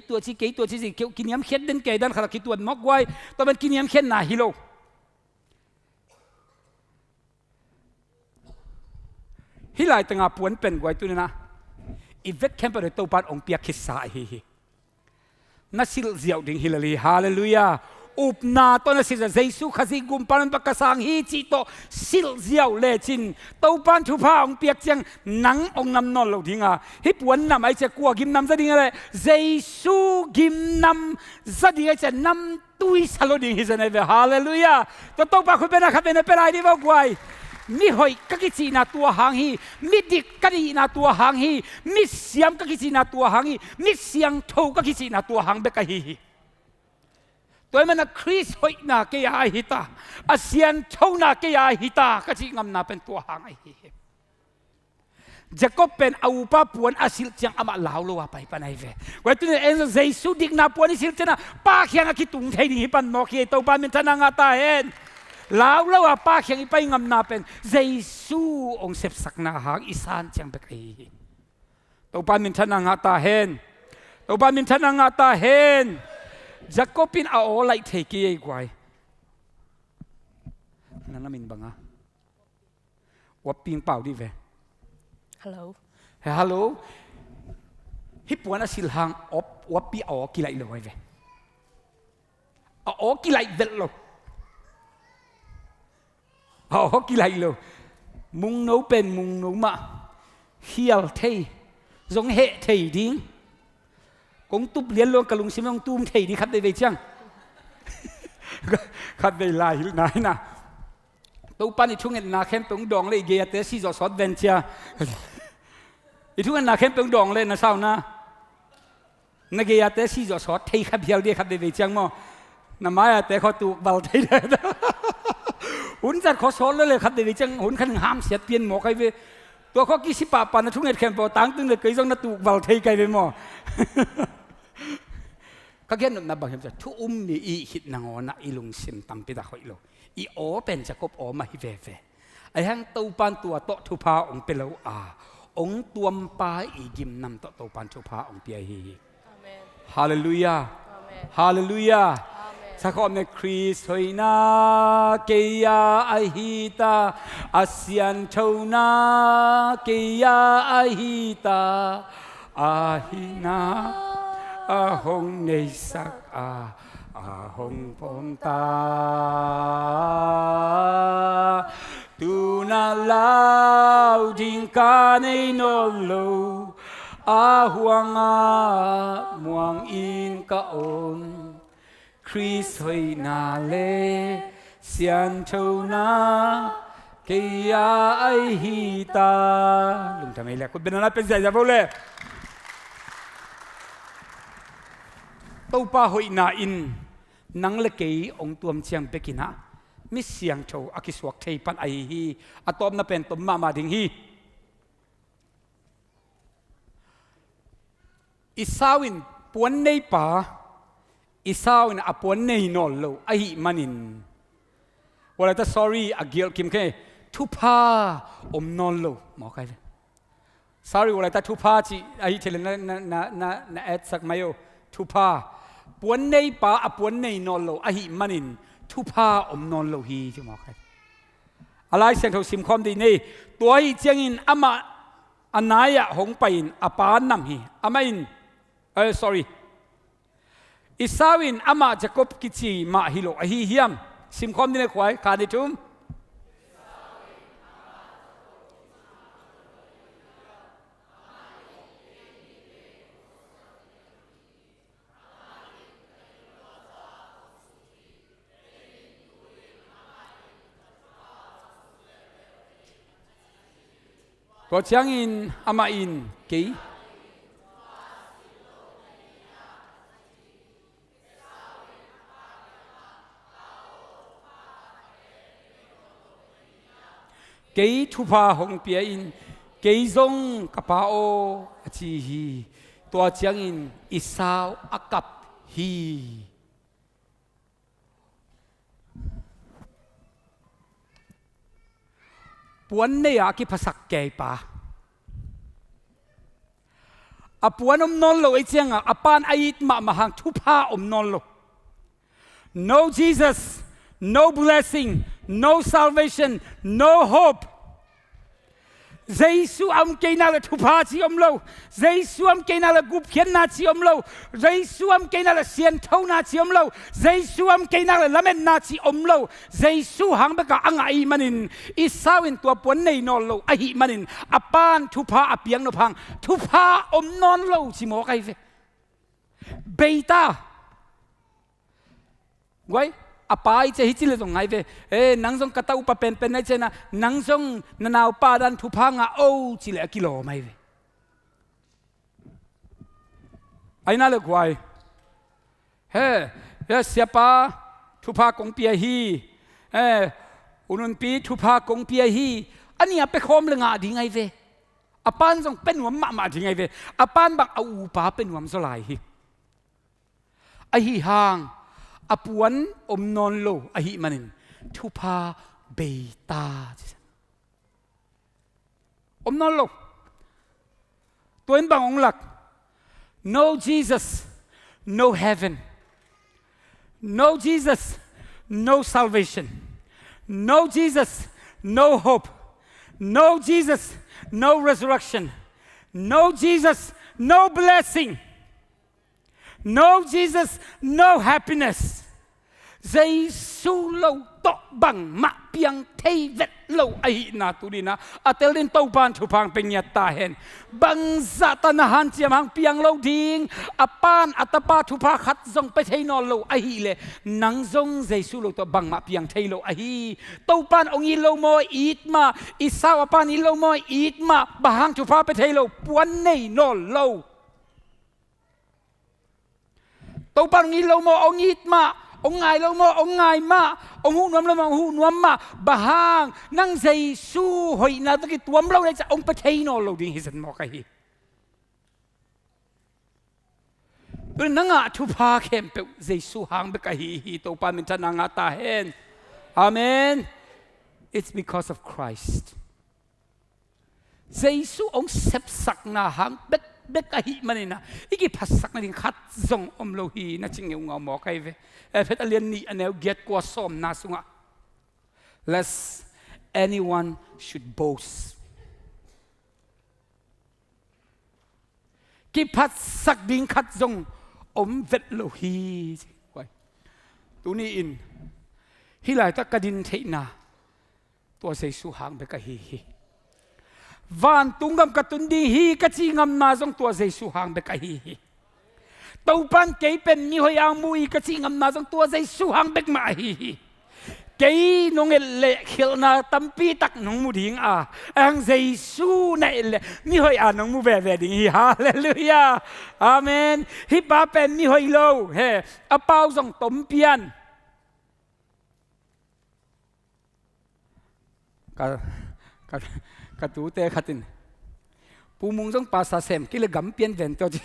tua chi gì kiểu kinh nghiệm khen đến cái đan khá là cái tuần móc quay tao bên kinh nghiệm khen nà hilo hi lại từng à buồn bên quay tu nè event camp ở tàu ban ông bia khít sai hi na sil diệu đình hilali hallelujah up na to na sila Jesu kasi gumpan pakasang hi chito sil diao le chin tàu ban thu pha ông piak chang nang ông nam non lo dinga hi puan nam ai che kwa gim nam za dinga le Jesu gim nam za dinga che nam tui salo ding hi zane ve hallelujah to tàu ba khu bena khabena pelai di ba kwai mi hoi kakichi na tua hang hi mi dik kari na tua hang hi mi siam kakichi na tua hang hi mi siang tho kakichi na tua hang be ka hi toy mana Chris hoi na ke ya hita asian tho na ke ya hita kachi ngam na pen tua hang ai hi Jacob pen au pa puan asil chang ama lau lo wa pai panai ve wa tu ne en Jesu dik na puan asil chana pa khyang ki tung thei ding hi pan no ki to pa min thana nga ta hen lao lo pa khyang ipai ngam na pen Jesu ong sep sak na hang isan chang be kai to pa min thana nga ta hen to pa min thana nga ta hen Jacobin a o lai thei ki ai kwai nana min banga wa ping pau di ve hello hi puan asil hang op wa pi o ki lai lo ve o ki lai vel lo kỳ lạ lo mung nấu pen mung nấu mà hial thầy giống hệ thầy đi cũng tụp liên luôn cả lùng sim ông tum thầy đi khắp đây về chăng khắp đây lại nãy nè tụp pan đi chung ngân na khem tông đong lấy ghé tới si giọt sót ven chia đi chung ngân na khem tông đong lên là sao na na ghé tới si giọt sót thầy khắp hial đi khắp đây về chăng mà nằm mai tới khó tụp vào thầy đấyหุ่นจัดขอสอนเลยครับเดี๋ยวจังหุ่นขันห้ามเสียเปลี่ยนหมอใครไปตัวเขากี่สิบปานนะทุกเงินแข่งปอตังตึงเลยเกยจงนัดตูบอลไทยไกลไปหมอก็แค่นั้นนะบางทีจะทุกมีอีหิดนางอนะอีลุงซิมตั้มไปตาหอยโลอีโอเป็นจะกบโอมาฮิเวเวไอ้ทั้งตัวปานตัวโตทุพาองเป็นแล้วองตัวมปาอีกิมนำตัวปานทุพาองเปียฮีฮาเลลูยาฮาเลลูยาสักคนในคริสต์หอยนาเกียไอฮิตาอาเซียนชาวนาเกียไอฮิตาอาฮินาอาหงในสักอาหงพงตาตูนาลาวดิงกาในนอลโลอาหวงอาม่วงอินกะอนคริสต์หอยนาเลเซียนชาวนาเกียไอฮิตาลุงทำไมล่ะคุณเป็นอะไรเป็นใจจะพูดเลยตัวป้าหอยนาอินนังเล็กองตัวมเชียงเปกินะมิเสียงโชว์อากิสวกเทปันไอฮีอะตอมน่ะเป็นตัวมาดิงฮีอิสาวินปวนในป่าอิสาวินอปวนในนอลโลไอฮิมันิน ว่าแต่ sorry อ่ะเกี่ยวกับทุพาอมนอนโลหมอใครเลย sorry ว่าแต่ทุพาจีไอ้เทเลนะแอดสักไม่โอทุพาปวนในป่าอ่ะปวนในนอนโลอ่ะหิมันินทุพาอมนอนโลฮีจีหมอใครอะไรเสียงเขาซิมคอมดีนี่ตัวอีเจียงอินอามาอันไหนอะหงไปอินอาปานนำฮีอามาอินsorry อิสาวินอามาจะกบกิจีมาฮิโลอะฮีเฮียมซิมคอมดีนี่ควายขาดิทุมตัวเชียงอินอามาอินกี่กี่ทุพาหงเปียอินกี่ซงกะปาโอจีฮีตัวเชียงอินอิสาวอากับฮีปวนเนี่ยกิภาษาเกย์ป่ะอปวนนอนโลไอเจียงอ่ะอปานไอต์มาหังทุพานอนโล no Jesus no blessing no salvation no hope เจสุอัมเกนาลทุพาชีอมโลเจสุอัมเกนาลกุบเขียนนาชีอมโลเจสุอัมเกนาลเสียนเท่านาชีอมโลเจสุอัมเกนาลละเมนนาชีอมโลเจสุหังเบกะอังไอมันินอิสาวินตัวปวนในนอนโลอหิมันินอปานทุพาอเปียงนพังทุพาอมนอนโลชิโมไกเฟเบต้าไว้อาปายจะฮิจิเลตรงไงเวนังซงกระตาอุปเป็นในเจนะนังซงนนาวปาดันทุพังอ่ะโอ้จิเลกิโลไม่เวไอ้นั่นเลยกว่าเฮ้เสียป้าทุพากงเปียฮีอุนนปีทุพากงเปียฮีอันนี้ไปคอมเลยงาดีไงเวอาปานซงเป็นหัวมาดีไงเวอาปานบักเอาอุปาเป็นหัวมสลายฮีไอฮีหางอปวนอมนอนโลอหิมันินทุพาเบตาอมนอนโลตัวเองบางองค์หลัก no Jesus no heaven no Jesus no salvation no Jesus no hope no Jesus no resurrection no Jesus no blessing no Jesus no happiness เจสุโลตบังมะเปียงเทเวตโลไอนาตุดีนะอัตเลนตบานทุพังเป็นยาตาเห็นบังสัตนาหันเจียมังเปียงโลดิงอปานอัตปาทุพาขัดซงไปเทนอโลไอเลนังซงเจสุโลตบังมะเปียงเทโลไอตบานองอีโลโมอีดมาอิสาวปานอีโลโมอีดมาบางทุพาไปเทโลปวนในนอโลตบานองอีโลโมองอีดมาองไงเราโมองไงมาองหูนวมเราองหูนวมมาบางนั่งใจสู้หอยนาตะกี้ตัวเราเลยจะองไปเทนอเราดิ้งหิสันมอกไอ้เป็นนังอาทุพาเข้มเปใจสู้หางเบกฮีตัวปามินทนังอาตาเห็นอาเมน it's because of Christ ใจสู้องเสพสักนาหางเบกฮีมันนี่นะอีกภาษาเนี่ยขัดจงอมโลหีนะจริงอย่างงอมอกไอ้เวเพชรเลียนนี่อันเนี้ยเกียรติกว่าสมนาสุงะ lest anyone should boast กิภาษาดิ่งขัดจงอมเวทโลหีไว้ตัวนี้อินฮิลายตะกดินเทนาตัวเสสุหางเบกฮีวันตุงกำกตุนดีฮีกจีงำนาจงตัวเจสุหางเบกฮีตัวปันเกยเป็นมีหอยางมุยกจีงำนาจงตัวเจสุหางเบกมาฮีเกยนงเอเล่เขลนาตัมปีตักนงมุดิงอังเจสุเนเล่มีหอยนงมุเบเวดิงฮีฮาเลลูยาอาเมนฮิปาเป็นมีหอยโลเฮอเปาจงต้มเปียนกระตูเตะขัดินปูมุงจงภาษาเซมกิเลกัมเปียนเวนตัวจี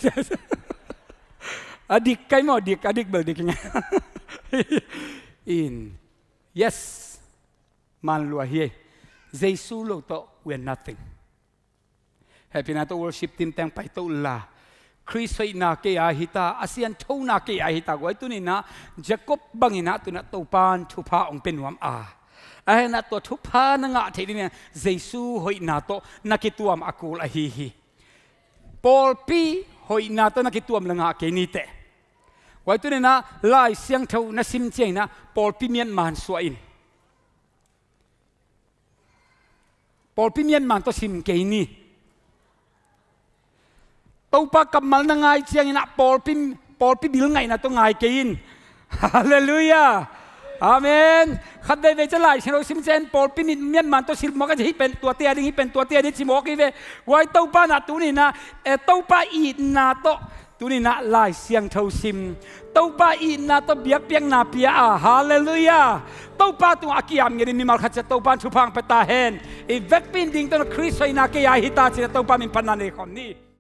อดีตใครมาอดีตเบลดิกยังไงอิน yes man lua hi Jesu lo to we're nothing happy na to worship team tang pai to la Chris hoi na ke a hita ASEAN thau na ke a hita goi tu ni na Jacob bangina tu na to pan THUPHA ong penuam a ai na to THUPHA na nga thei ni Jesu hoi na to nakituam akul a hi Paul pi hoi na to nakituam langa ke ni te goi tu ni na lai siang thau na sim chei na Paul pi mian man so in Paul pi mian man to sim ke ni tàu pa kamal na ngai chiang ina Paul pi bil ngai na to ngai ke in hallelujah amen khad ve ve chalai chero sim chen Paul pi min mian man to sil mo ka hi pen tua tia ding hi pen tua tia di chimo ki ve wai tàu pa na tu ni na e tàu pa I na to tu ni na lai siang thau sim tàu pa I na to biak piang na pia a hallelujah tàu pa tu akiam ngi ni mal khat cha tàu pa thu phang pa ta hen e vek pin ding to Chris hoi na ke ya hi ta chi tàu pa min pan na ne khom ni